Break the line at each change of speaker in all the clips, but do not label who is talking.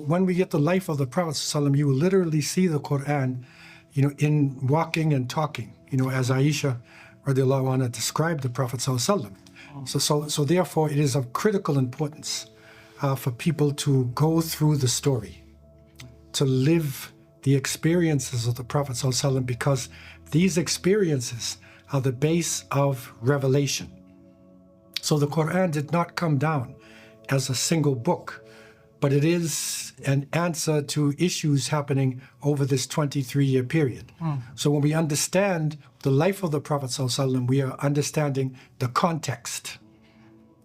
when we get the life of the Prophet ﷺ, you will literally see the Quran, in walking and talking, as Aisha radiallahu anha described the Prophet ﷺ. So therefore, it is of critical importance for people to go through the story, to live the experiences of the Prophet ﷺ, because these experiences are the base of revelation. So the Quran did not come down as a single book, but it is an answer to issues happening over this 23-year period. So when we understand the life of the Prophet ﷺ, we are understanding the context.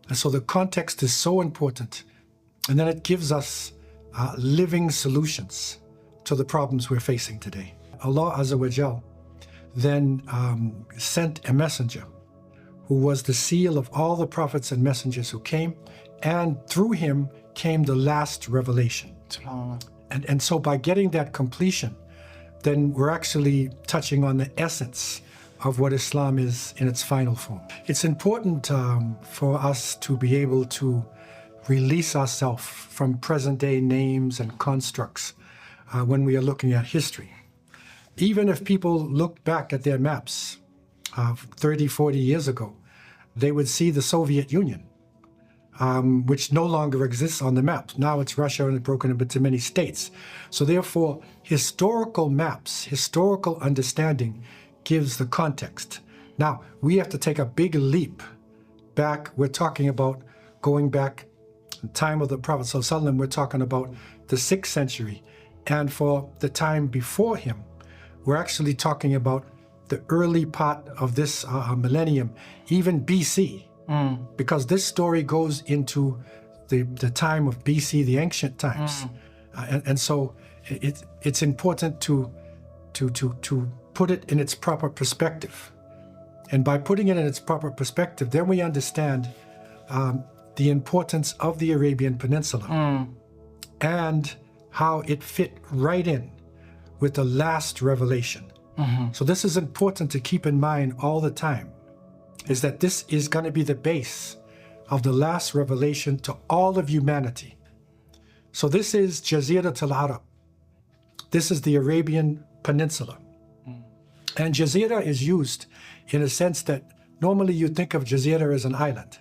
And so the context is so important. And then it gives us living solutions to the problems we're facing today. Allah Azza wa Jal then sent a messenger who was the seal of all the prophets and messengers who came, and through him came the last revelation. And so by getting that completion, then we're actually touching on the essence of what Islam is in its final form. It's important for us to be able to release ourselves from present-day names and constructs when we are looking at history. Even if people look back at their maps 30, 40 years ago, they would see the Soviet Union, which no longer exists on the map. Now it's Russia and it's broken up into many states. So therefore, historical maps, historical understanding gives the context. Now, we have to take a big leap back. We're talking about going back the time of the Prophet ﷺ, we're talking about the 6th century. And for the time before him, we're actually talking about the early part of this millennium, even BC, because this story goes into the time of BC, the ancient times. And so it's important to put it in its proper perspective. And by putting it in its proper perspective, then we understand the importance of the Arabian Peninsula and how it fit right in with the last revelation. So this is important to keep in mind all the time, is that this is going to be the base of the last revelation to all of humanity. So this is Jazirat al-Arab. This is the Arabian Peninsula. And Jazira is used in a sense that normally you think of Jazira as an island.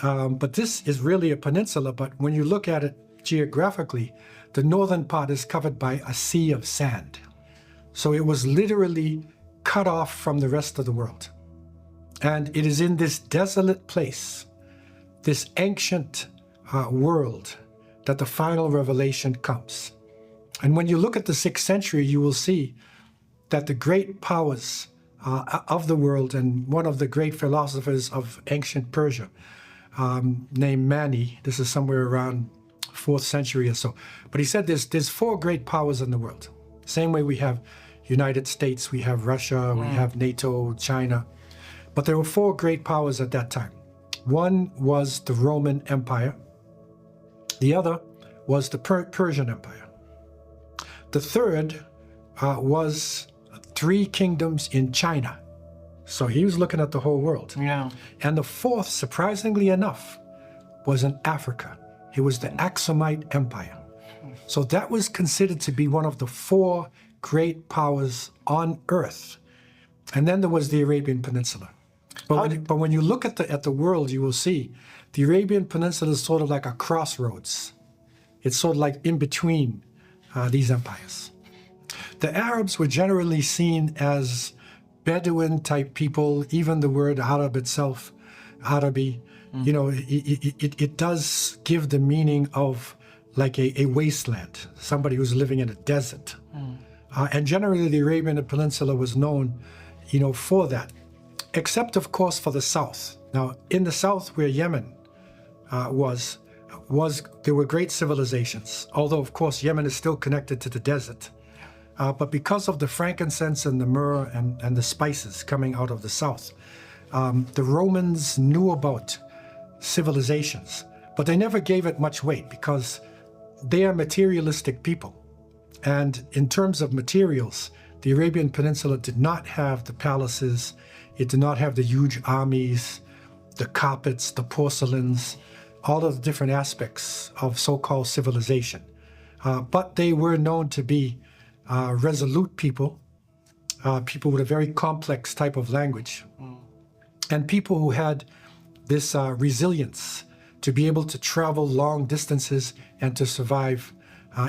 But this is really a peninsula, but when you look at it geographically, the northern part is covered by a sea of sand. So it was literally cut off from the rest of the world. And it is in this desolate place, this ancient world, that the final revelation comes. And when you look at the 6th century, you will see that the great powers of the world, and one of the great philosophers of ancient Persia, named Mani, this is somewhere around 4th century or so, but he said there's 4 great powers in the world. Same way we have United States, we have Russia, we have NATO, China, but there were 4 great powers at that time. One was the Roman Empire, the other was the Persian Empire. The third was 3 kingdoms in China. So he was looking at the whole world. And the fourth, surprisingly enough, was in Africa. It was the Aksumite Empire. So that was considered to be one of the 4 great powers on earth. And then there was the Arabian Peninsula. But when you look at the world, you will see the Arabian Peninsula is sort of like a crossroads. It's sort of like in between these empires. The Arabs were generally seen as Bedouin-type people. Even the word Arab itself, Arabi, it does give the meaning of like a wasteland, somebody who's living in a desert. And generally the Arabian Peninsula was known, for that, except of course for the south. Now in the south where Yemen was there were great civilizations, although of course Yemen is still connected to the desert. But because of the frankincense and the myrrh and the spices coming out of the south, the Romans knew about civilizations, but they never gave it much weight because they are materialistic people. And in terms of materials, the Arabian Peninsula did not have the palaces, it did not have the huge armies, the carpets, the porcelains, all of the different aspects of so-called civilization. but they were known to be resolute people, people with a very complex type of language, and people who had this resilience to be able to travel long distances and to survive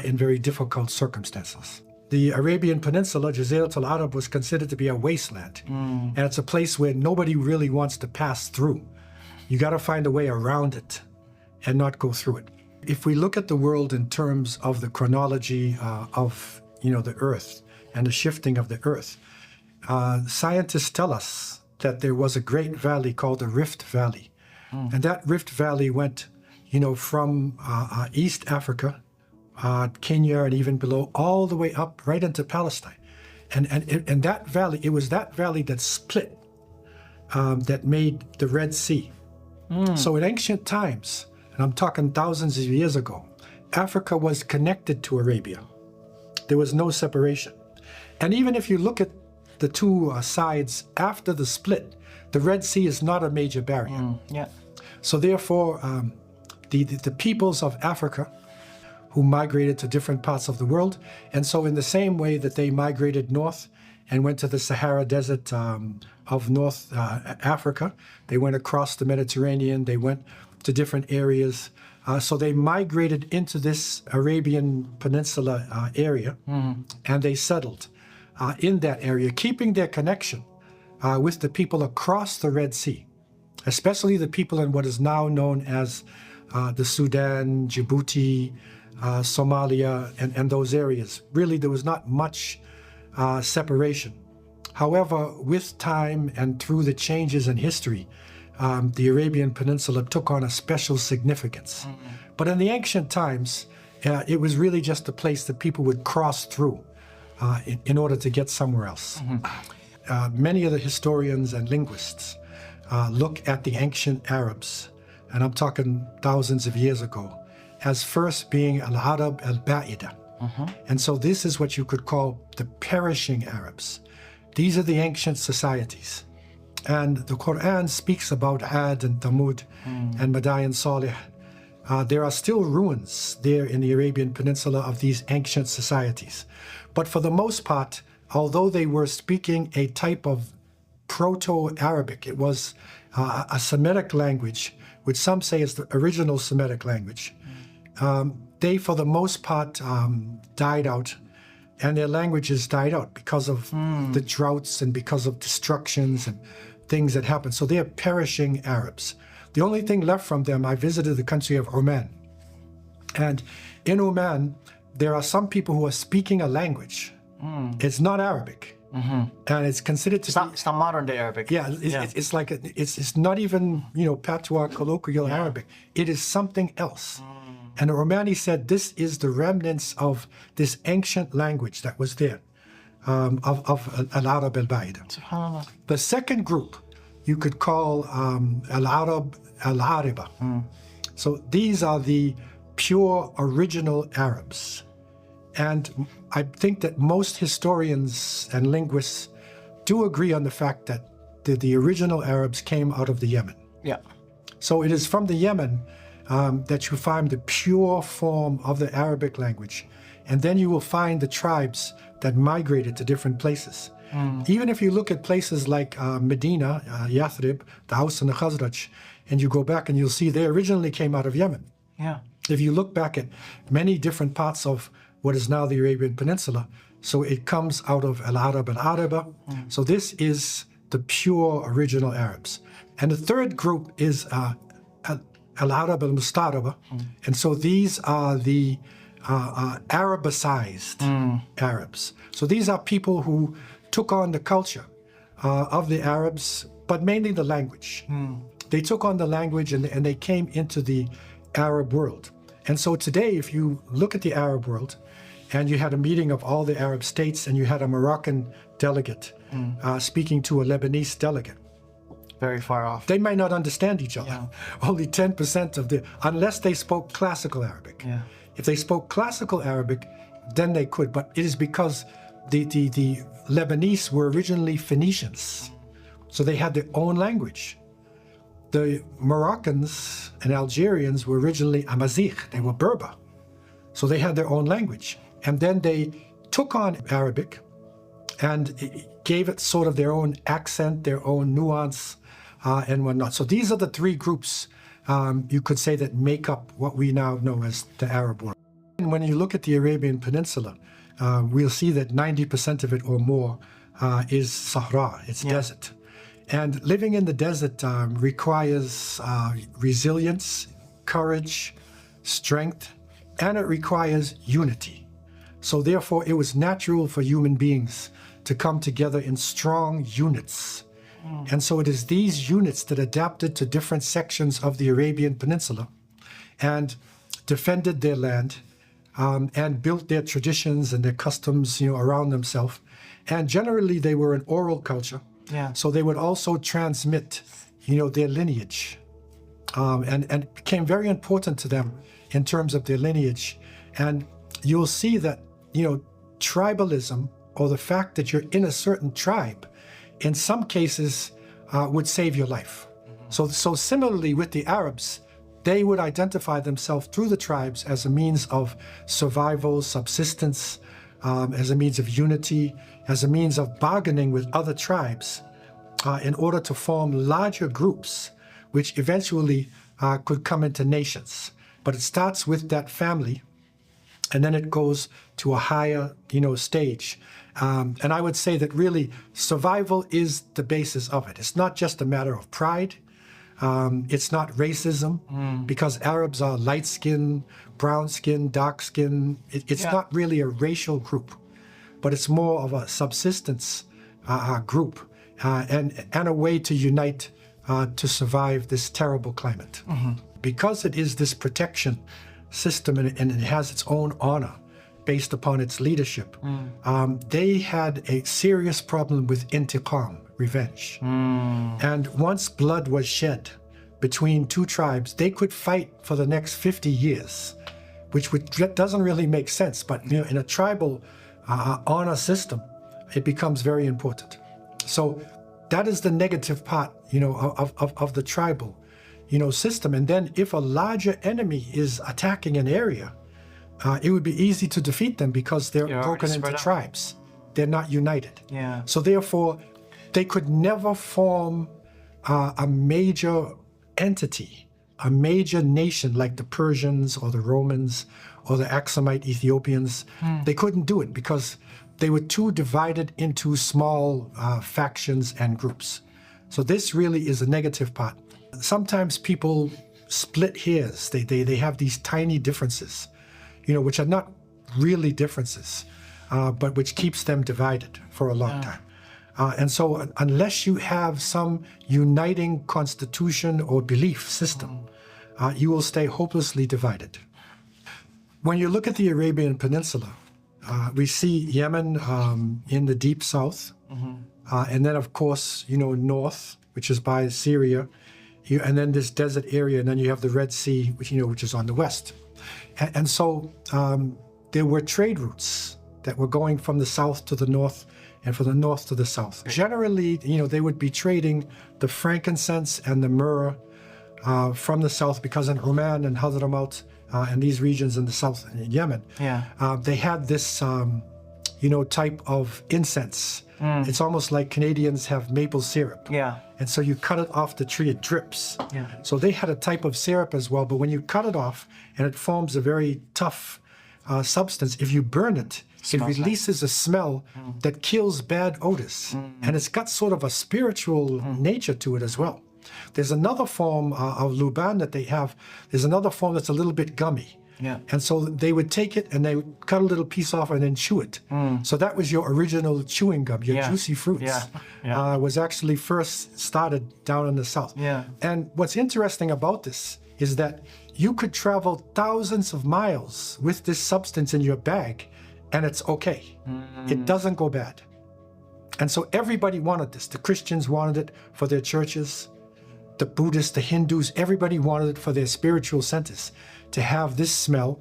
in very difficult circumstances. The Arabian Peninsula, Jaziratul al-Arab, was considered to be a wasteland. And it's a place where nobody really wants to pass through. You got to find a way around it and not go through it. If we look at the world in terms of the chronology of the Earth and the shifting of the Earth, scientists tell us that there was a great valley called the Rift Valley. And that Rift Valley went, from East Africa, Kenya, and even below, all the way up right into Palestine. And that valley, it was that valley that split, that made the Red Sea. So in ancient times, and I'm talking thousands of years ago, Africa was connected to Arabia. There was no separation. And even if you look at the two sides after the split, the Red Sea is not a major barrier. So therefore, the peoples of Africa who migrated to different parts of the world, and so in the same way that they migrated north and went to the Sahara Desert of North Africa, they went across the Mediterranean, they went to different areas. So they migrated into this Arabian Peninsula area, and they settled in that area, keeping their connection with the people across the Red Sea, especially the people in what is now known as the Sudan, Djibouti, Somalia, and those areas. Really, there was not much separation. However, with time and through the changes in history, the Arabian Peninsula took on a special significance. But in the ancient times, it was really just a place that people would cross through in order to get somewhere else. Many of the historians and linguists look at the ancient Arabs, and I'm talking thousands of years ago, as first being al-Arab al-Ba'ida. And so this is what you could call the perishing Arabs. These are the ancient societies. And the Quran speaks about Ad and Thamud and Madain Salih. There are still ruins there in the Arabian Peninsula of these ancient societies. But for the most part, although they were speaking a type of Proto-Arabic, it was a Semitic language, which some say is the original Semitic language. They, for the most part, died out, and their languages died out because of the droughts and because of destructions and things that happened. So they are perishing Arabs. The only thing left from them, I visited the country of Oman. And in Oman, there are some people who are speaking a language. It's not Arabic. And it's considered to be...
It's not modern day Arabic.
Yeah, it's like, it's not even, patois, colloquial Arabic. It is something else. And the Romani said this is the remnants of this ancient language that was there, of Al-Arab al-Ba'ida.
SubhanAllah.
The second group you could call Al-Arab al-Ariba. So these are the pure original Arabs. And I think that most historians and linguists do agree on the fact that the original Arabs came out of the Yemen.
Yeah.
So it is from the Yemen that you find the pure form of the Arabic language. And then you will find the tribes that migrated to different places. Even if you look at places like Medina, Yathrib, the Aus and the Khazraj, and you go back and you'll see they originally came out of Yemen.
Yeah.
If you look back at many different parts of what is now the Arabian Peninsula, so it comes out of Al-Arab al-Ariba. So this is the pure original Arabs. And the third group is Al-Arab al-Mustaraba. And so these are the Arabicized Arabs. So these are people who took on the culture of the Arabs, but mainly the language. They took on the language and they came into the Arab world. And so today, if you look at the Arab world, and you had a meeting of all the Arab states, and you had a Moroccan delegate speaking to a Lebanese delegate,
Very far off.
they might not understand each other.
Yeah.
Only 10% of unless they spoke classical Arabic.
Yeah.
If they spoke classical Arabic, then they could. But it is because the Lebanese were originally Phoenicians, so they had their own language. The Moroccans and Algerians were originally Amazigh, they were Berber. So they had their own language. And then they took on Arabic and gave it sort of their own accent, their own nuance, and whatnot. So these are the three groups, you could say, that make up what we now know as the Arab world. And when you look at the Arabian Peninsula, we'll see that 90% of it or more is Sahara, it's desert. And living in the desert requires resilience, courage, strength, and it requires unity. So therefore, it was natural for human beings to come together in strong units. And so it is these units that adapted to different sections of the Arabian Peninsula and defended their land and built their traditions and their customs, around themselves. And generally, they were an oral culture.
Yeah.
So they would also transmit, their lineage. And it became very important to them in terms of their lineage. And you'll see that, tribalism, or the fact that you're in a certain tribe, in some cases would save your life. So similarly with the Arabs, they would identify themselves through the tribes as a means of survival, subsistence, as a means of unity, as a means of bargaining with other tribes in order to form larger groups, which eventually could come into nations. But it starts with that family, and then it goes to a higher, stage. And I would say that really survival is the basis of it. It's not just a matter of pride. It's not racism, because Arabs are light-skinned, brown-skinned, dark-skinned. It's not really a racial group, but it's more of a subsistence group and a way to unite to survive this terrible climate. Because it is this protection system and it has its own honor based upon its leadership, they had a serious problem with intiqam, revenge. And once blood was shed between two tribes, they could fight for the next 50 years, which doesn't really make sense. But in a tribal honor system, it becomes very important. So that is the negative part, of the tribal, system. And then if a larger enemy is attacking an area, it would be easy to defeat them because they're broken into tribes. They're not united.
Yeah.
So therefore, they could never form a major entity, a major nation like the Persians or the Romans or the Aksumite Ethiopians. They couldn't do it because they were too divided into small factions and groups. So this really is a negative part. Sometimes people split hairs. They have these tiny differences, which are not really differences, but which keeps them divided for a long time. And so unless you have some uniting constitution or belief system, you will stay hopelessly divided. When you look at the Arabian Peninsula, we see Yemen in the deep south, and then of course, north, which is by Syria, and then this desert area, and then you have the Red Sea, which is on the west. And so there were trade routes that were going from the south to the north and from the north to the south. Generally, they would be trading the frankincense and the myrrh from the south, because in Oman and Hadramaut and these regions in the south in Yemen, they had this, type of incense. It's almost like Canadians have maple syrup.
Yeah.
And so you cut it off the tree, it drips.
Yeah.
So they had a type of syrup as well, but when you cut it off and it forms a very tough substance, if you burn it, it releases a smell that kills bad odors. And it's got sort of a spiritual nature to it as well. There's another form of luban that they have. There's another form that's a little bit gummy.
Yeah.
And so they would take it and they would cut a little piece off and then chew it. So that was your original chewing gum, your juicy fruits. Was actually first started down in the south.
Yeah.
And what's interesting about this is that you could travel thousands of miles with this substance in your bag and it's okay. It doesn't go bad. And so everybody wanted this. The Christians wanted it for their churches. The Buddhists, the Hindus, everybody wanted it for their spiritual centers, to have this smell.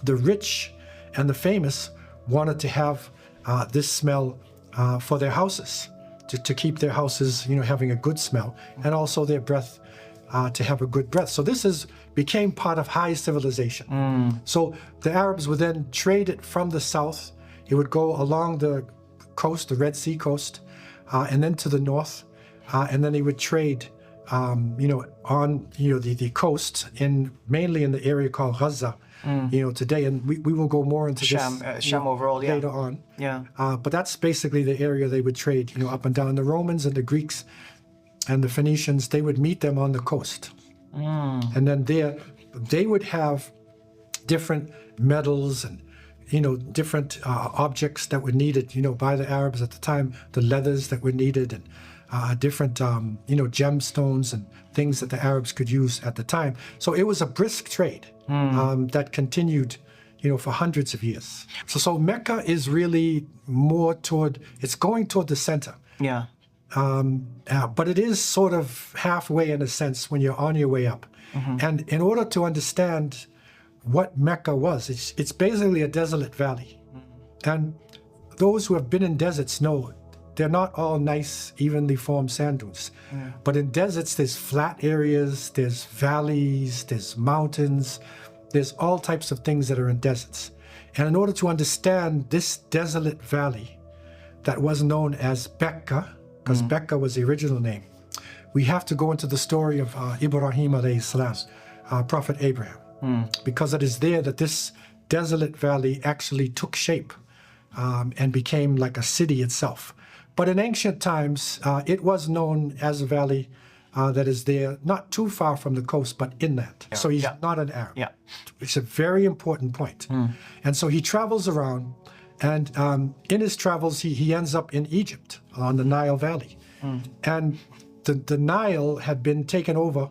The rich and the famous wanted to have this smell for their houses, to keep their houses, having a good smell, and also their breath to have a good breath. So this became part of high civilization. So the Arabs would then trade it from the south. It would go along the coast, the Red Sea coast, and then to the north, and then they would trade, on the coast, mainly in the area called Gaza, today. And we will go more into
Sham overall,
later on.
Yeah.
But that's basically the area they would trade, up and down. The Romans and the Greeks and the Phoenicians, they would meet them on the coast. And then there, they would have different metals and, different objects that were needed, by the Arabs at the time, the leathers that were needed, and different, gemstones and things that the Arabs could use at the time. So it was a brisk trade that continued, for hundreds of years. So Mecca is really more it's going toward the center.
Yeah.
But it is sort of halfway in a sense when you're on your way up. And in order to understand what Mecca was, it's basically a desolate valley. And those who have been in deserts know they're not all nice, evenly formed sand dunes. But in deserts, there's flat areas, there's valleys, there's mountains, there's all types of things that are in deserts. And in order to understand this desolate valley that was known as Becca, because Becca was the original name, we have to go into the story of Ibrahim alayhi salam, Prophet Abraham, because it is there that this desolate valley actually took shape and became like a city itself. But in ancient times, it was known as a valley that is there, not too far from the coast, but inland. So he's not an Arab.
Yeah.
It's a very important point. And so he travels around, and in his travels, he ends up in Egypt on the Nile Valley. And the Nile had been taken over,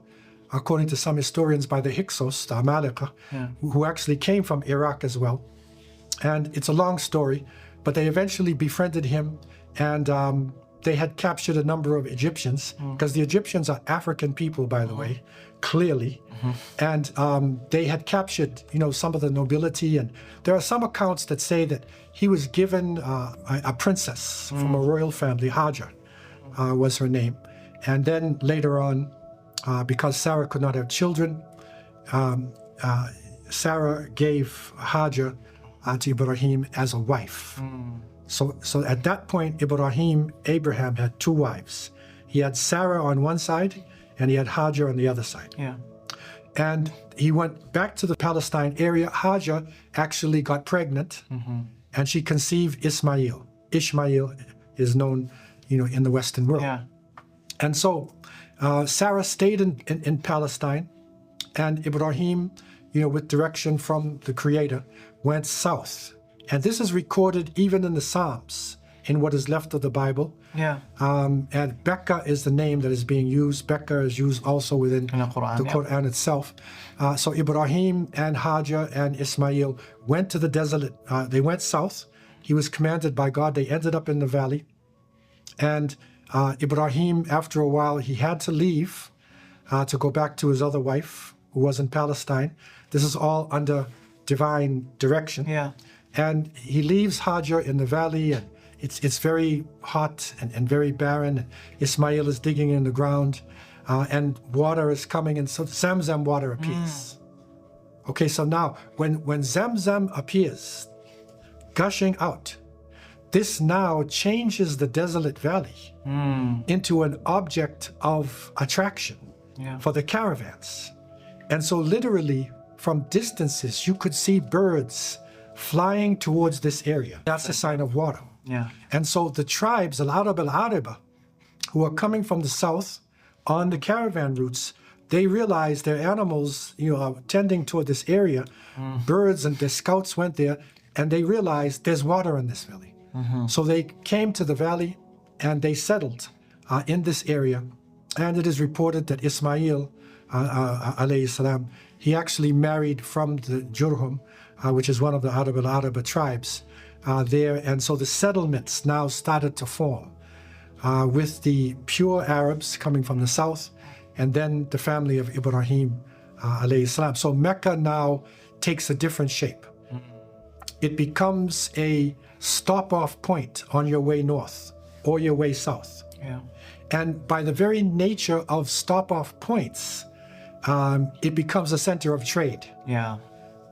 according to some historians, by the Hyksos, the Amalekah, who actually came from Iraq as well. And it's a long story, but they eventually befriended him, and they had captured a number of Egyptians, because the Egyptians are African people, by the way, clearly. And they had captured, some of the nobility. And there are some accounts that say that he was given a princess from a royal family, Hajar was her name. And then later on, because Sarah could not have children, Sarah gave Hajar to Ibrahim as a wife. So at that point, Abraham had two wives. He had Sarah on one side, and he had Hajar on the other side.
Yeah.
And he went back to the Palestine area. Hajar actually got pregnant, and she conceived Ismail. Ishmael is known, in the Western world.
Yeah.
And so Sarah stayed in Palestine, and Ibrahim, with direction from the Creator, went south. And this is recorded even in the Psalms, in what is left of the Bible.
Yeah.
And Becca is the name that is being used. Becca is used also within
the
Quran itself. So Ibrahim and Hajar and Ismail went to the desert. They went south. He was commanded by God. They ended up in the valley. And Ibrahim, after a while, he had to leave to go back to his other wife, who was in Palestine. This is all under divine direction.
Yeah.
And he leaves Hajar in the valley, and it's very hot and very barren. Ismail is digging in the ground, and water is coming, and so Zamzam water appears. Okay, so now when Zamzam appears, gushing out, this now changes the desolate valley into an object of attraction for the caravans. And so literally from distances, you could see birds flying towards this area. That's a sign of water.
Yeah.
And so the tribes, Al-Arab al-Ariba, who are coming from the south on the caravan routes, they realize their animals, are tending toward this area. Birds and their scouts went there, and they realized there's water in this valley. So they came to the valley, and they settled in this area. And it is reported that Ismail, alayhi salam, he actually married from the Jurhum, which is one of the Arab al-Araba tribes there. And so the settlements now started to form with the pure Arabs coming from the south, and then the family of Ibrahim alayhi salam. So Mecca now takes a different shape. It becomes a stop-off point on your way north or your way south.
Yeah.
And by the very nature of stop-off points, it becomes a center of trade.
Yeah.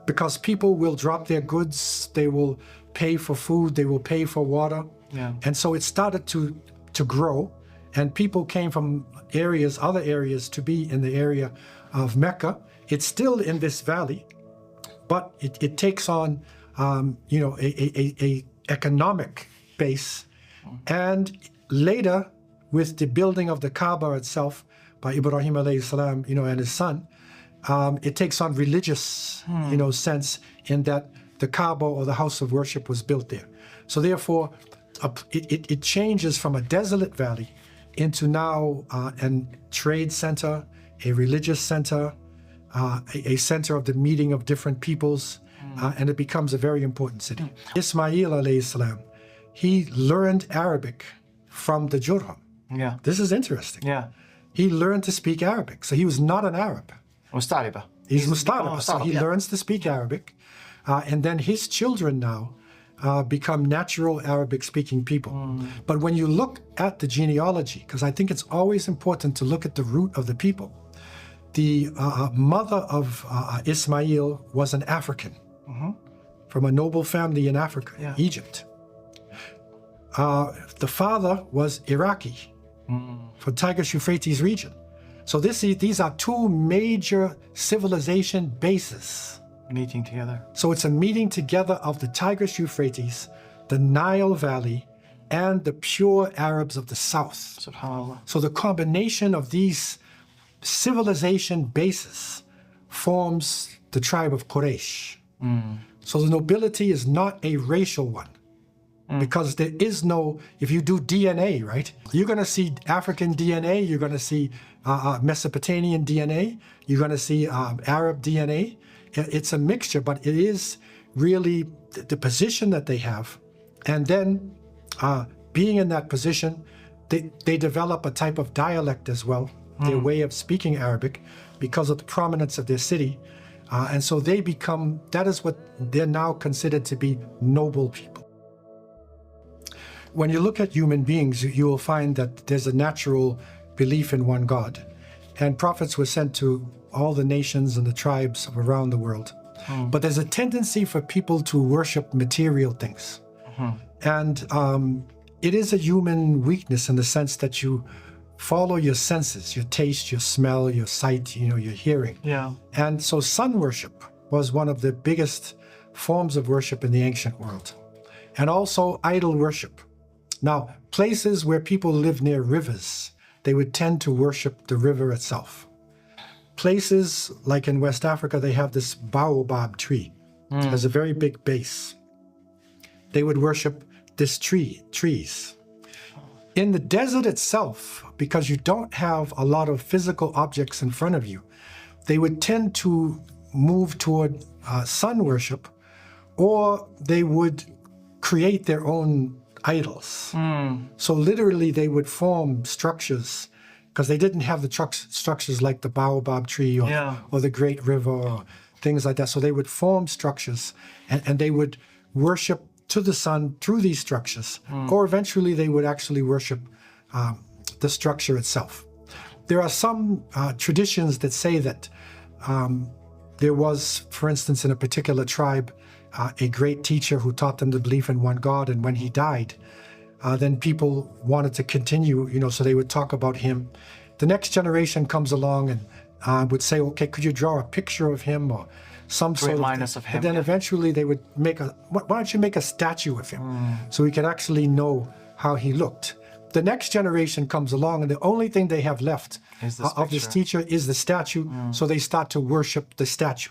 Because people will drop their goods, they will pay for food, they will pay for water.
Yeah.
And so it started to grow, and people came from other areas to be in the area of Mecca. It's still in this valley, but it takes on, a economic base. And later, with the building of the Kaaba itself by Ibrahim alayhi salam, and his son, it takes on religious, sense in that the Kaaba or the house of worship was built there. So therefore, it changes from a desolate valley into now a trade center, a religious center, a center of the meeting of different peoples, and it becomes a very important city. Ismail alayhi salam, he learned Arabic from the Jurham.
Yeah.
This is interesting.
Yeah.
He learned to speak Arabic, so he was not an Arab.
Mustariba.
He's Mustariba, so he
yeah.
learns to speak Arabic, and then his children now become natural Arabic-speaking people. But when you look at the genealogy, because I think it's always important to look at the root of the people, the mother of Ismail was an African from a noble family in Africa,
Yeah.
Egypt. The father was Iraqi from Tigris-Euphrates region. So these are two major civilization bases.
Meeting together.
So it's a meeting together of the Tigris-Euphrates, the Nile Valley, and the pure Arabs of the south.
Subhanallah.
So the combination of these civilization bases forms the tribe of Quraysh. So the nobility is not a racial one. Because there is no, if you do DNA, right, you're going to see African DNA, you're going to see Mesopotamian DNA, you're going to see Arab DNA. It's a mixture, but it is really the position that they have. And then being in that position, they develop a type of dialect as well, their way of speaking Arabic, because of the prominence of their city. And so they become, that is what they're now considered to be noble people. When you look at human beings, you will find that there's a natural belief in one God. And prophets were sent to all the nations and the tribes around the world. But there's a tendency for people to worship material things. And it is a human weakness in the sense that you follow your senses, your taste, your smell, your sight, your hearing.
Yeah.
And so sun worship was one of the biggest forms of worship in the ancient world. And also idol worship. Now, places where people live near rivers, they would tend to worship the river itself. Places like in West Africa, they have this baobab tree. It has a very big base. They would worship this trees. In the desert itself, because you don't have a lot of physical objects in front of you, they would tend to move toward sun worship, or they would create their own idols. So literally they would form structures, because they didn't have the structures like the baobab tree or the great river or things like that. So they would form structures and they would worship to the sun through these structures, or eventually they would actually worship the structure itself. There are some traditions that say that there was, for instance, in a particular tribe, a great teacher who taught them to believe in one God, and when he died, then people wanted to continue, so they would talk about him. The next generation comes along and would say, okay, could you draw a picture of him or some sort of
Remind us of him.
And then eventually they would why don't you make a statue of him so we could actually know how he looked. The next generation comes along and the only thing they have left of this teacher is the statue, so they start to worship the statue.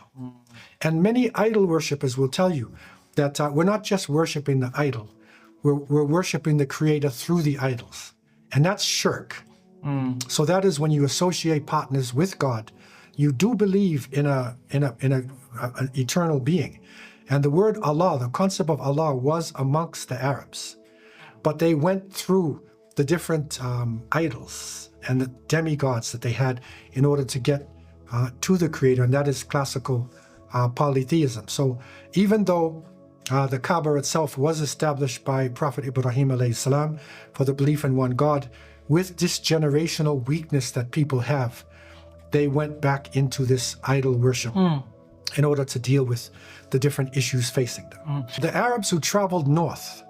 And many idol worshippers will tell you that we're not just worshiping the idol, we're worshiping the creator through the idols. And that's shirk. So that is when you associate partners with God. You do believe in an eternal being. And the word Allah, the concept of Allah, was amongst the Arabs. But they went through the different idols and the demigods that they had in order to get to the creator, and that is classical polytheism. So even though the Kaaba itself was established by Prophet Ibrahim alayhi salam for the belief in one God, with this generational weakness that people have, they went back into this idol worship in order to deal with the different issues facing them. The Arabs who traveled north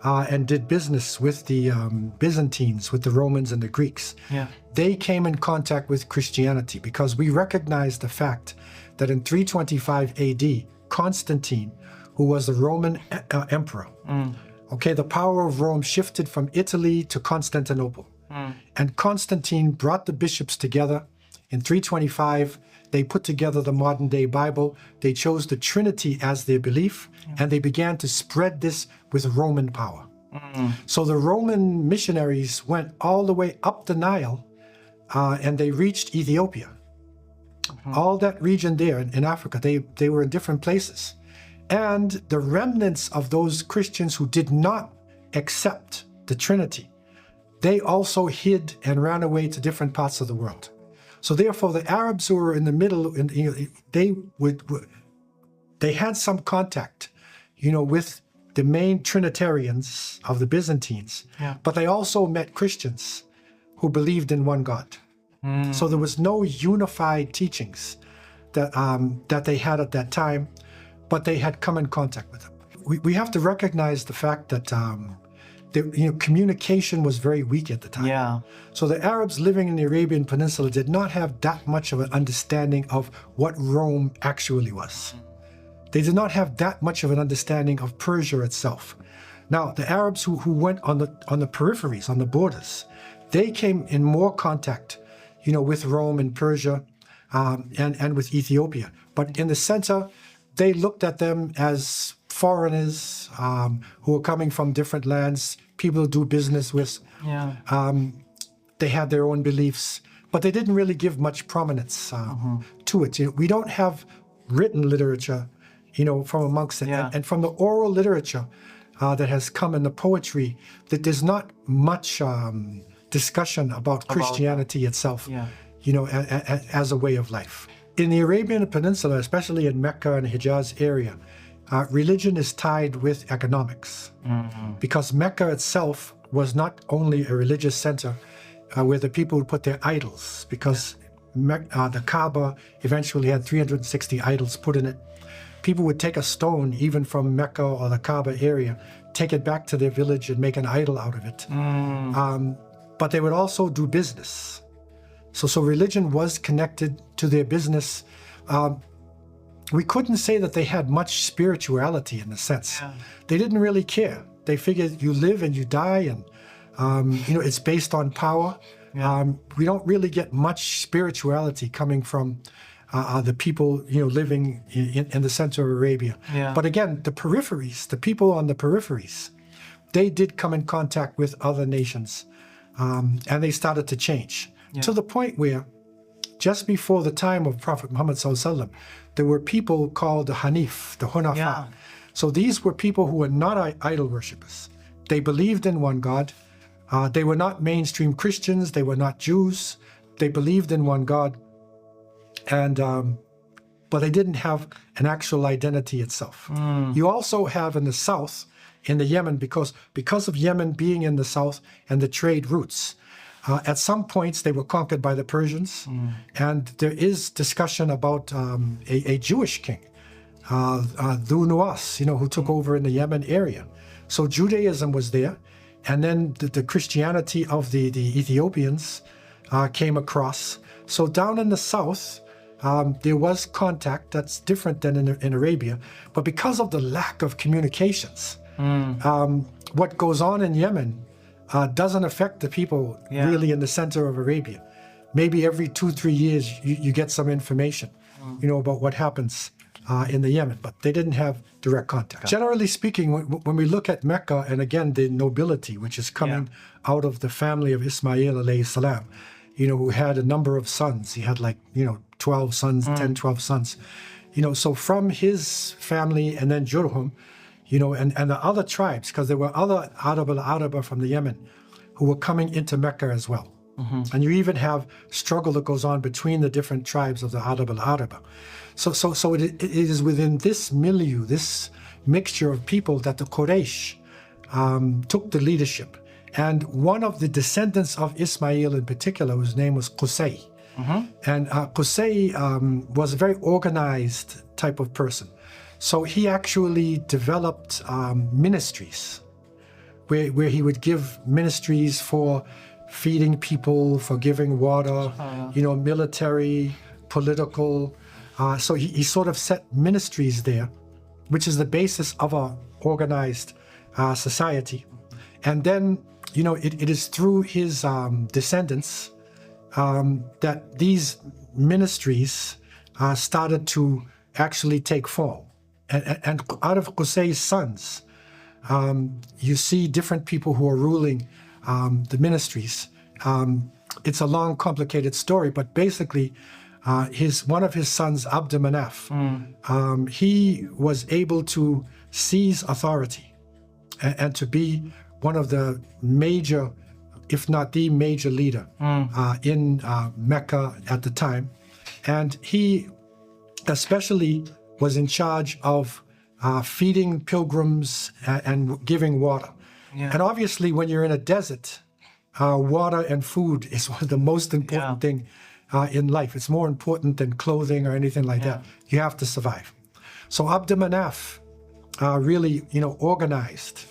and did business with the Byzantines, with the Romans and the Greeks, they came in contact with Christianity because we recognize the fact that in 325 AD, Constantine, who was the Roman emperor, okay, the power of Rome shifted from Italy to Constantinople. And Constantine brought the bishops together in 325. They put together the modern day Bible. They chose the Trinity as their belief, and they began to spread this with Roman power. So the Roman missionaries went all the way up the Nile, and they reached Ethiopia. All that region there in Africa, they were in different places. And the remnants of those Christians who did not accept the Trinity, they also hid and ran away to different parts of the world. So therefore, the Arabs who were in the middle, they had some contact, with the main Trinitarians of the Byzantines, but they also met Christians who believed in one God. So there was no unified teachings that they had at that time, but they had come in contact with them. We have to recognize the fact that communication was very weak at the time. So the Arabs living in the Arabian Peninsula did not have that much of an understanding of what Rome actually was. They did not have that much of an understanding of Persia itself. Now, the Arabs who went on the peripheries, on the borders, they came in more contact, with Rome and Persia and with Ethiopia. But in the center, they looked at them as foreigners who were coming from different lands, people to do business with. They had their own beliefs, but they didn't really give much prominence to it. We don't have written literature, from amongst it. And from the oral literature that has come in the poetry, that there's not much discussion about Christianity itself, as a way of life. In the Arabian Peninsula, especially in Mecca and Hijaz area, religion is tied with economics, because Mecca itself was not only a religious center where the people would put their idols, because the Kaaba eventually had 360 idols put in it. People would take a stone, even from Mecca or the Kaaba area, take it back to their village and make an idol out of it. But they would also do business. So religion was connected to their business. We couldn't say that they had much spirituality in a sense. They didn't really care. They figured you live and you die, and it's based on power. We don't really get much spirituality coming from the people living in the center of Arabia. But again, the peripheries, the people on the peripheries, they did come in contact with other nations, and they started to change to the point where just before the time of Prophet Muhammad ﷺ, there were people called the Hanif, the Hunafa. So these were people who were not idol worshippers. They believed in one God. They were not mainstream Christians. They were not Jews. They believed in one God. And but they didn't have an actual identity itself. You also have in the south, in the Yemen, because of Yemen being in the south and the trade routes, at some points they were conquered by the Persians, and there is discussion about a Jewish king, Dhu Nuwas, who took over in the Yemen area. So Judaism was there, and then the Christianity of the Ethiopians came across. So down in the south, there was contact that's different than in Arabia, but because of the lack of communications, what goes on in Yemen doesn't affect the people really in the center of Arabia. Maybe every 2-3 years you get some information, about what happens in the Yemen, but they didn't have direct contact. Generally speaking, when we look at Mecca, and again the nobility which is coming out of the family of Ismail alayhi salam, who had a number of sons. He had 12 sons, 10, 12 sons. So from his family, and then Jurhum, and the other tribes, because there were other Arab al-Araba from the Yemen who were coming into Mecca as well. And you even have struggle that goes on between the different tribes of the Arab al-Araba. So it is within this milieu, this mixture of people, that the Quraysh took the leadership. And one of the descendants of Ismail in particular, whose name was Qusay, And Qusay was a very organized type of person. So he actually developed ministries where he would give ministries for feeding people, for giving water, military, political. So he sort of set ministries there, which is the basis of our organized society. And then, it is through his descendants that these ministries started to actually take form. And out of Qusay's sons, you see different people who are ruling the ministries. It's a long, complicated story, but basically, one of his sons, Abd Manaf, he was able to seize authority and to be one of the major, if not the major leader in Mecca at the time. And he especially was in charge of feeding pilgrims and giving water.
Yeah.
And obviously, when you're in a desert, water and food is one of the most important thing in life. It's more important than clothing or anything like that. You have to survive. So Abd Manaf really, organized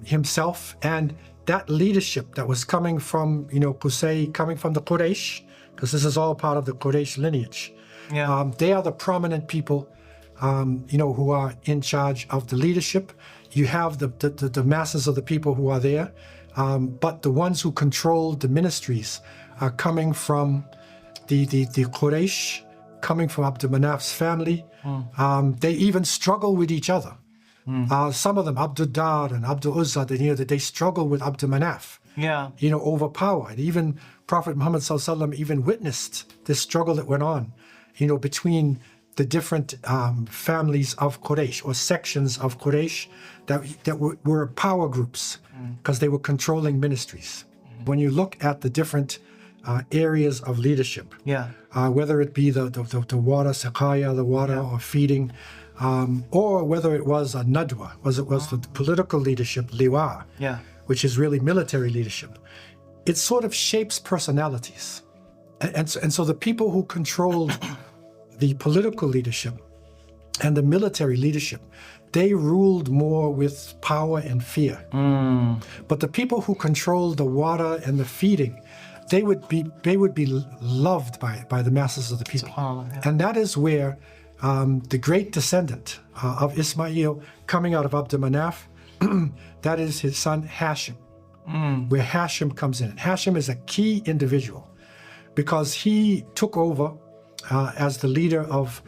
himself, and that leadership that was coming from, Qusay, coming from the Quraysh, because this is all part of the Quraysh lineage. They are the prominent people, who are in charge of the leadership. You have the masses of the people who are there, but the ones who control the ministries are coming from the Quraysh, coming from Abd Manaf's family. They even struggle with each other. Some of them, Abdul Dar and Abdul Uzza, they struggle with Abd Manaf. Over power. And even Prophet Muhammad ﷺ even witnessed this struggle that went on, between the different families of Quraysh or sections of Quraysh that were power groups because they were controlling ministries. When you look at the different areas of leadership, whether it be the water, saqaya, the water or feeding, or whether it was a nadwa, it was the political leadership, liwa, which is really military leadership, it sort of shapes personalities. And so the people who controlled the political leadership and the military leadership, they ruled more with power and fear. But the people who controlled the water and the feeding, they would be loved by the masses of the people. And that is where the great descendant of Ismail coming out of Abd Manaf, that is his son Hashim, where Hashim comes in. Hashim is a key individual because he took over as the leader of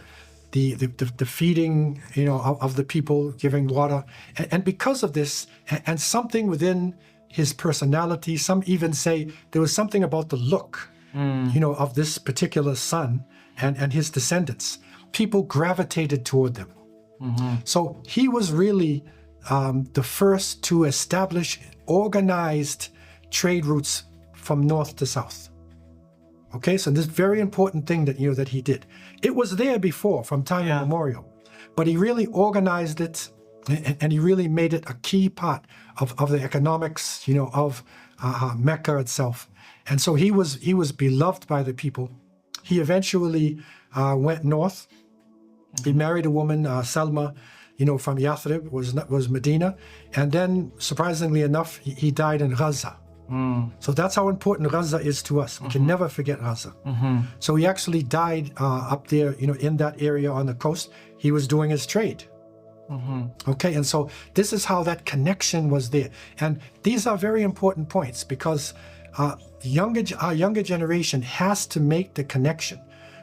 the feeding, of the people, giving water. And because of this, and something within his personality, some even say there was something about the look, of this particular son and his descendants. People gravitated toward them. So he was really the first to establish organized trade routes from north to south. Okay, so this very important thing that that he did. It was there before, from time immemorial, but he really organized it, and he really made it a key part of the economics, of Mecca itself. And so he was beloved by the people. He eventually went north. He married a woman, Salma, from Yathrib, was Medina, and then surprisingly enough, he died in Gaza. So that's how important Gaza is to us. We can never forget Gaza. So he actually died up there, in that area on the coast. He was doing his trade. Okay, and so this is how that connection was there. And these are very important points because our younger generation has to make the connection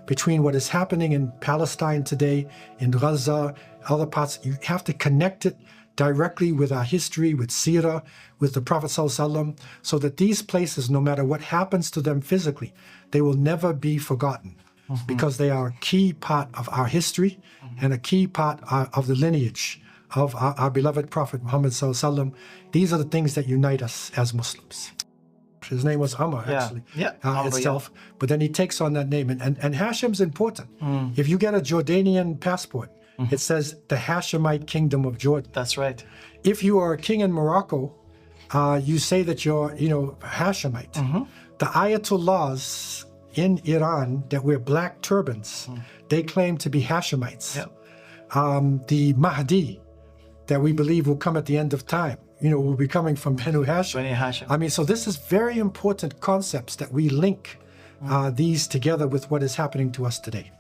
between what is happening in Palestine today, in Gaza, other parts. You have to connect it directly with our history, with Sirah, with the Prophet ﷺ, so that these places, no matter what happens to them physically, they will never be forgotten because they are a key part of our history and a key part of the lineage of our beloved Prophet Muhammad ﷺ. These are the things that unite us as Muslims. His name was Amr, actually, itself. But then he takes on that name. And Hashim's important. If you get a Jordanian passport, it says the Hashemite Kingdom of Jordan.
That's right.
If you are a king in Morocco, you say that you're, Hashemite. The Ayatollahs in Iran that wear black turbans, they claim to be Hashemites.
Yep.
The Mahdi that we believe will come at the end of time, will be coming from Banu Hashim.
Bani Hashim.
I mean, so this is very important concepts that we link these together with what is happening to us today.